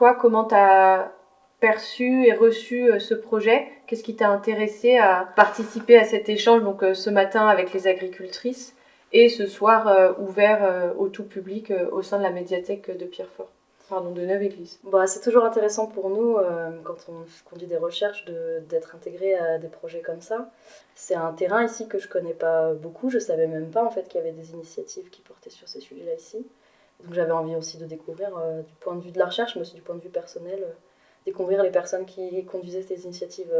Toi, comment tu as perçu et reçu ce projet? Qu'est-ce qui t'a intéressé à participer à cet échange, donc ce matin avec les agricultrices et ce soir ouvert au tout public au sein de la médiathèque de Pierrefort, pardon, de Neuve-Église? C'est toujours intéressant pour nous, quand on conduit des recherches, d'être intégré à des projets comme ça. C'est un terrain ici que je connais pas beaucoup, je savais même pas en fait qu'il y avait des initiatives qui portaient sur ces sujets-là ici. Donc j'avais envie aussi de découvrir, du point de vue de la recherche, mais aussi du point de vue personnel, découvrir les personnes qui conduisaient ces initiatives,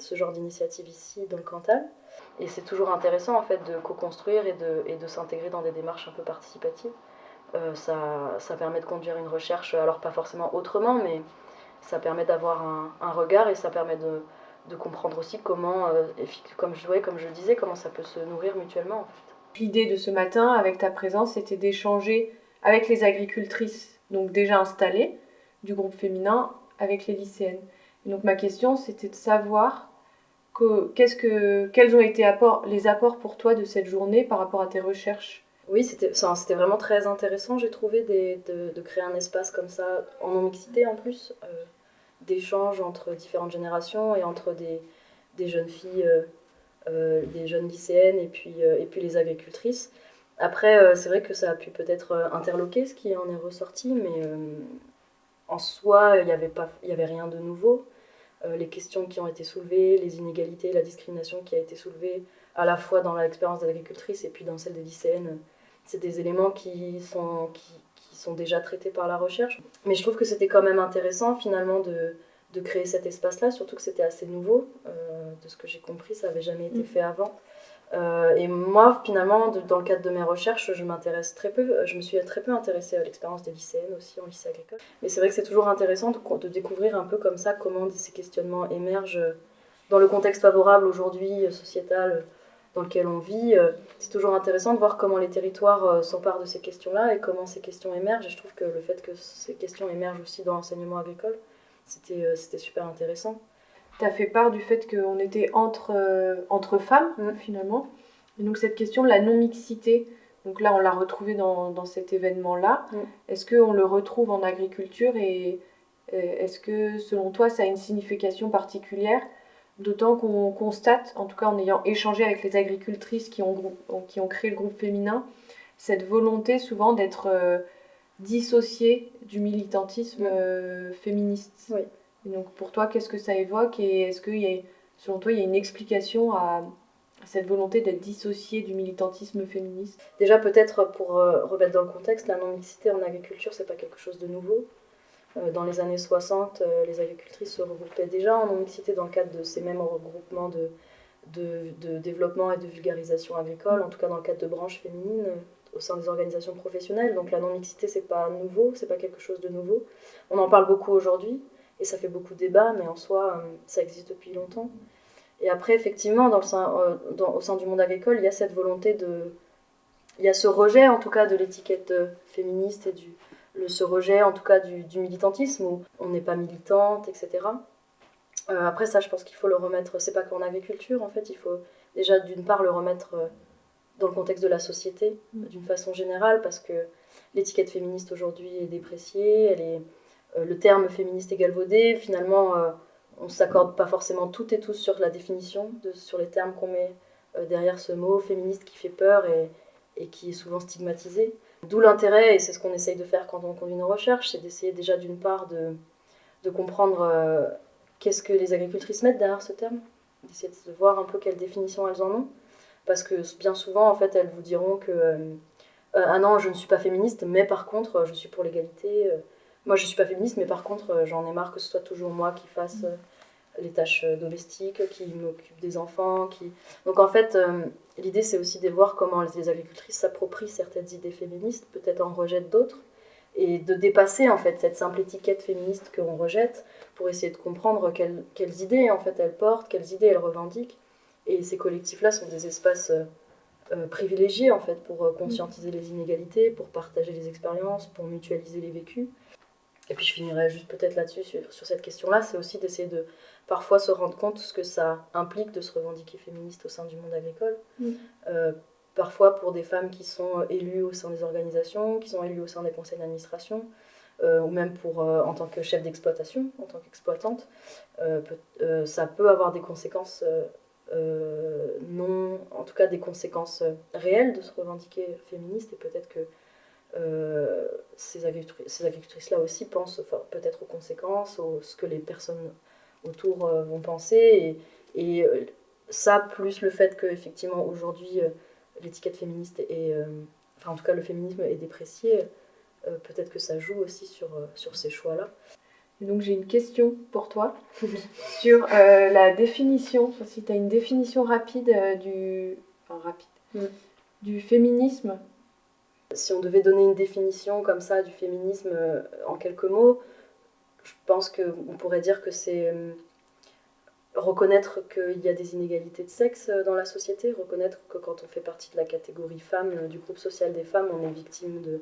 ce genre d'initiative ici dans le Cantal. Et c'est toujours intéressant en fait de co-construire et de s'intégrer dans des démarches un peu participatives. Ça permet de conduire une recherche, alors pas forcément autrement, mais ça permet d'avoir un regard et ça permet de comprendre aussi comment, comme je disais, comment ça peut se nourrir mutuellement en fait. L'idée de ce matin, avec ta présence, c'était d'échanger avec les agricultrices, donc déjà installées, du groupe féminin, avec les lycéennes. Et donc ma question, c'était de savoir quels ont été les apports pour toi de cette journée par rapport à tes recherches. Oui, c'était vraiment très intéressant, j'ai trouvé, de créer un espace comme ça, en non-mixité en plus, d'échange entre différentes générations et entre des jeunes filles, des jeunes lycéennes et puis les agricultrices. Après, c'est vrai que ça a pu peut-être interloquer ce qui en est ressorti, mais en soi, il y avait rien de nouveau. Les questions qui ont été soulevées, les inégalités, la discrimination qui a été soulevée, à la fois dans l'expérience d'agricultrice et puis dans celle des lycéennes, c'est des éléments qui sont déjà traités par la recherche. Mais je trouve que c'était quand même intéressant finalement de créer cet espace-là, surtout que c'était assez nouveau. De ce que j'ai compris, ça n'avait jamais été fait avant. Et moi, finalement, dans le cadre de mes recherches, je me suis très peu intéressée à l'expérience des lycéennes aussi en lycée agricole. Mais c'est vrai que c'est toujours intéressant de découvrir un peu comme ça comment ces questionnements émergent dans le contexte favorable aujourd'hui, sociétal, dans lequel on vit. C'est toujours intéressant de voir comment les territoires s'emparent de ces questions-là et comment ces questions émergent. Et je trouve que le fait que ces questions émergent aussi dans l'enseignement agricole, c'était super intéressant. Tu as fait part du fait qu'on était entre femmes, finalement. Et donc cette question de la non-mixité, donc là on l'a retrouvée dans cet événement-là. Est-ce qu'on le retrouve en agriculture et est-ce que selon toi ça a une signification particulière? D'autant qu'on constate, en tout cas en ayant échangé avec les agricultrices qui ont créé le groupe féminin, cette volonté souvent d'être dissociée du militantisme féministe. Oui. Et donc pour toi, qu'est-ce que ça évoque et est-ce qu'il y a, selon toi, il y a une explication à cette volonté d'être dissociée du militantisme féministe? Déjà, peut-être pour remettre dans le contexte, la non-mixité en agriculture, c'est pas quelque chose de nouveau. Dans les années 60, les agricultrices se regroupaient déjà en non-mixité dans le cadre de ces mêmes regroupements de développement et de vulgarisation agricole, en tout cas dans le cadre de branches féminines au sein des organisations professionnelles. Donc la non-mixité, c'est pas nouveau, c'est pas quelque chose de nouveau. On en parle beaucoup aujourd'hui et ça fait beaucoup de débats, mais en soi, ça existe depuis longtemps. Et après, effectivement, au sein du monde agricole, il y a cette volonté il y a ce rejet, en tout cas, de l'étiquette féministe et ce rejet, en tout cas, du militantisme, où on n'est pas militante, etc. Après, ça, je pense qu'il faut le remettre, c'est pas qu'en agriculture, en fait, il faut déjà, d'une part, le remettre dans le contexte de la société, d'une façon générale, parce que l'étiquette féministe aujourd'hui est dépréciée, le terme féministe est galvaudé, finalement, on ne s'accorde pas forcément toutes et tous sur la définition, sur les termes qu'on met derrière ce mot féministe qui fait peur et qui est souvent stigmatisé. D'où l'intérêt, et c'est ce qu'on essaye de faire quand on conduit nos recherches, c'est d'essayer déjà d'une part de comprendre qu'est-ce que les agricultrices mettent derrière ce terme, d'essayer de voir un peu quelle définition elles en ont, parce que bien souvent, en fait, elles vous diront que ah non, je ne suis pas féministe, mais par contre, je suis pour l'égalité. Moi, je ne suis pas féministe, mais par contre, j'en ai marre que ce soit toujours moi qui fasse les tâches domestiques, qui m'occupe des enfants. Donc en fait, l'idée, c'est aussi de voir comment les agricultrices s'approprient certaines idées féministes, peut-être en rejettent d'autres, et de dépasser en fait cette simple étiquette féministe qu'on rejette pour essayer de comprendre quelles idées en fait elles portent, quelles idées elles revendiquent. Et ces collectifs-là sont des espaces privilégiés en fait pour conscientiser les inégalités, pour partager les expériences, pour mutualiser les vécus. Et puis je finirai juste peut-être là-dessus sur cette question-là, c'est aussi d'essayer de parfois se rendre compte de ce que ça implique de se revendiquer féministe au sein du monde agricole. Parfois pour des femmes qui sont élues au sein des organisations, qui sont élues au sein des conseils d'administration, ou même en tant que chef d'exploitation, en tant qu'exploitante, ça peut avoir des conséquences en tout cas des conséquences réelles de se revendiquer féministe, et peut-être que ces agricultrices-là aussi pensent peut-être aux conséquences, ce que les personnes autour vont penser, et ça, plus le fait qu'effectivement aujourd'hui l'étiquette féministe en tout cas le féminisme est déprécié, peut-être que ça joue aussi sur ces choix-là. Et donc j'ai une question pour toi sur la définition, si tu as une définition rapide du féminisme. Si on devait donner une définition comme ça du féminisme en quelques mots, je pense qu'on pourrait dire que c'est reconnaître qu'il y a des inégalités de sexe dans la société, reconnaître que quand on fait partie de la catégorie femme, du groupe social des femmes, on est victime de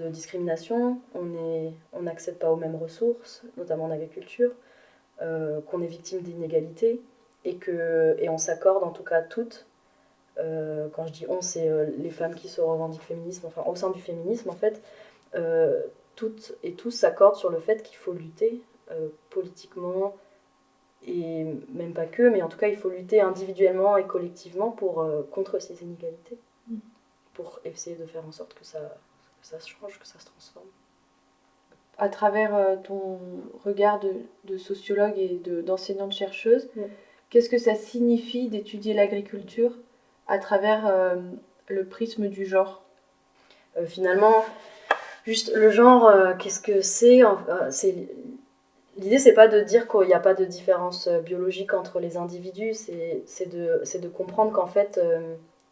discrimination, on n'accède pas aux mêmes ressources, notamment en agriculture, qu'on est victime d'inégalités, et on s'accorde, en tout cas toutes, quand je dis on, c'est les femmes qui se revendiquent féminisme, enfin au sein du féminisme en fait, toutes et tous s'accordent sur le fait qu'il faut lutter politiquement, et même pas que, mais en tout cas il faut lutter individuellement et collectivement contre ces inégalités, pour essayer de faire en sorte que ça se change, que ça se transforme. À travers ton regard de sociologue et d'enseignante-chercheuse, qu'est-ce que ça signifie d'étudier l'agriculture à travers le prisme du genre ? Finalement, juste le genre, qu'est-ce que c'est, l'idée, c'est pas de dire qu'il n'y a pas de différence biologique entre les individus, c'est de comprendre qu'en fait,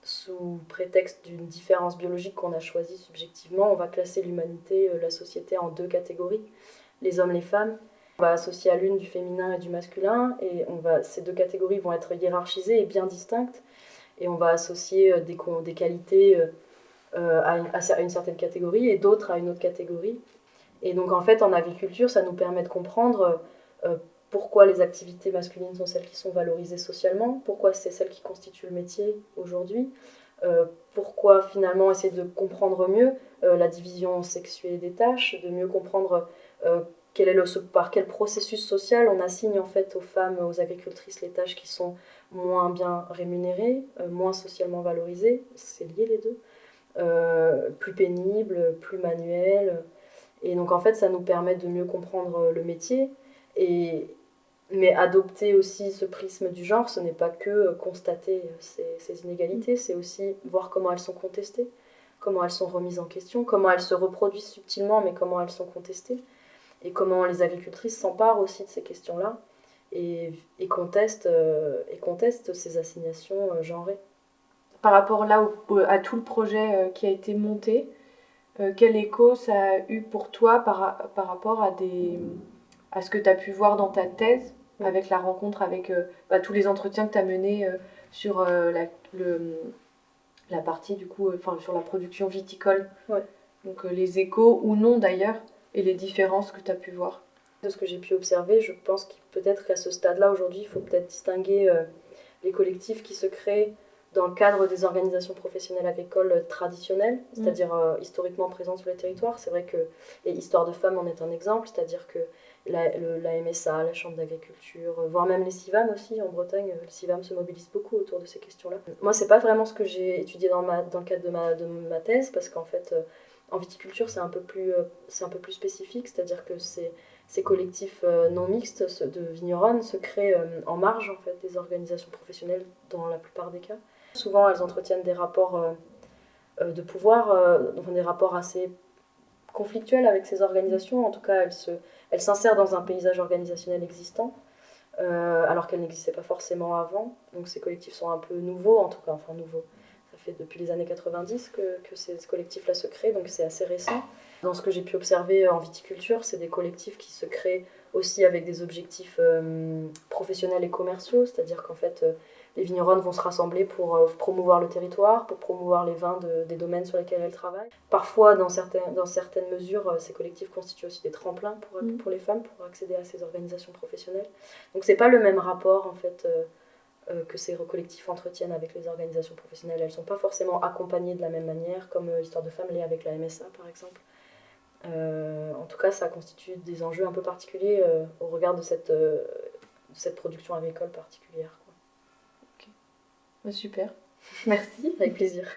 sous prétexte d'une différence biologique qu'on a choisie subjectivement, on va classer l'humanité, la société en deux catégories, les hommes, les femmes. On va associer à l'une du féminin et du masculin, et ces deux catégories vont être hiérarchisées et bien distinctes, et on va associer des qualités à une certaine catégorie et d'autres à une autre catégorie. Et donc en fait, en agriculture, ça nous permet de comprendre pourquoi les activités masculines sont celles qui sont valorisées socialement, pourquoi c'est celles qui constituent le métier aujourd'hui, pourquoi finalement essayer de comprendre mieux la division sexuée des tâches, de mieux comprendre par quel processus social on assigne en fait aux femmes, aux agricultrices, les tâches qui sont moins bien rémunérées, moins socialement valorisées, c'est lié les deux, plus pénibles, plus manuelles. Et donc en fait, ça nous permet de mieux comprendre le métier, mais adopter aussi ce prisme du genre, ce n'est pas que constater ces inégalités, c'est aussi voir comment elles sont contestées, comment elles sont remises en question, comment elles se reproduisent subtilement, mais comment elles sont contestées, et comment les agricultrices s'emparent aussi de ces questions-là et contestent ces assignations genrées. Par rapport là à tout le projet qui a été monté, quel écho ça a eu pour toi par rapport à ce que tu as pu voir dans ta thèse, avec la rencontre avec tous les entretiens que tu as menés sur la partie du coup, sur la production viticole. Ouais. Donc les échos ou non d'ailleurs, et les différences que tu as pu voir. De ce que j'ai pu observer, je pense que peut-être qu'à ce stade-là, aujourd'hui, il faut peut-être distinguer les collectifs qui se créent dans le cadre des organisations professionnelles agricoles traditionnelles, c'est-à-dire historiquement présentes sur les territoires. C'est vrai que Histoire de femmes en est un exemple, c'est-à-dire que la MSA, la Chambre d'agriculture, voire même les CIVAM aussi, en Bretagne, les CIVAM se mobilisent beaucoup autour de ces questions-là. Moi, c'est pas vraiment ce que j'ai étudié dans le cadre de ma thèse, parce qu'en fait, en viticulture, c'est un peu plus spécifique, c'est-à-dire que ces collectifs non mixtes de vigneronnes se créent en marge en fait, des organisations professionnelles dans la plupart des cas. Souvent, elles entretiennent des rapports de pouvoir, des rapports assez conflictuels avec ces organisations. En tout cas, elles s'insèrent dans un paysage organisationnel existant, alors qu'elles n'existaient pas forcément avant. Donc ces collectifs sont un peu nouveaux, en tout cas, enfin nouveaux. Ça fait depuis les années 90 que ces collectifs-là se créent, donc c'est assez récent. Dans ce que j'ai pu observer en viticulture, c'est des collectifs qui se créent aussi avec des objectifs professionnels et commerciaux, c'est-à-dire qu'en fait, les vigneronnes vont se rassembler pour promouvoir le territoire, pour promouvoir les vins des domaines sur lesquels elles travaillent. Parfois, dans certaines mesures, ces collectifs constituent aussi des tremplins pour les femmes, pour accéder à ces organisations professionnelles. Donc c'est pas le même rapport, en fait, que ces collectifs entretiennent avec les organisations professionnelles. Elles ne sont pas forcément accompagnées de la même manière, comme Histoire de femmes l'est avec la MSA, par exemple. En tout cas, ça constitue des enjeux un peu particuliers au regard de cette production agricole particulière, quoi. Super, merci. Avec plaisir.